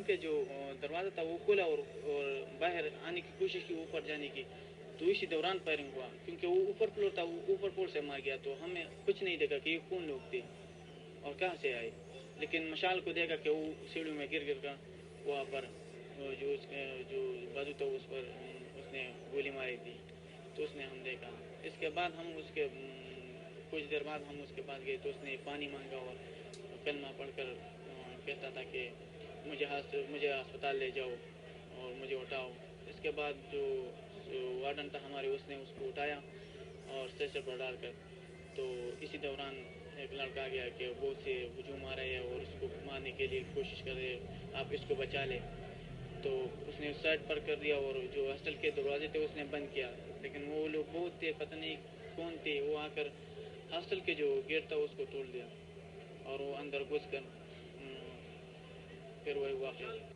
Room के जो दरवाज़ा था वो खोला और बाहर आने की कोशिश की, ऊपर जाने की। तो इसी दौरान फायरिंग हुआ, क्योंकि वो ऊपर फ्लोर था, वो ऊपर फ्लोर से मार गया। तो हमें कुछ नहीं देखा कि ये कौन लोग थे और कहाँ से आए, लेकिन मशाल को देखा कि वो सीढ़ियों में गिर कर वहाँ पर जो उसके जो बाजू था उस पर उसने गोली मारी थी। तो उसने हम देखा। इसके बाद हम उसके कुछ देर बाद हम उसके पास गए तो उसने पानी मांगा और कलमा पढ़कर कहता था कि मुझे अस्पताल ले जाओ और मुझे उठाओ। इसके बाद जो वार्डन था हमारे, उसने उसको उठाया और स्ट्रेचर पर डालकर। तो इसी दौरान एक लड़का आ गया कि बहुत से हजूम आ रहे हैं और उसको मारने के लिए कोशिश कर रहे हैं, आप इसको बचा ले। तो उसने साइड पर कर दिया और जो हॉस्टल के दरवाजे थे उसने बंद किया, लेकिन वो लोग बहुत थे, पता नहीं कौन थे, वो आकर हॉस्टल के जो गेट था उसको तोड़ दिया और वो अंदर घुस कर फिर वही वाक़या।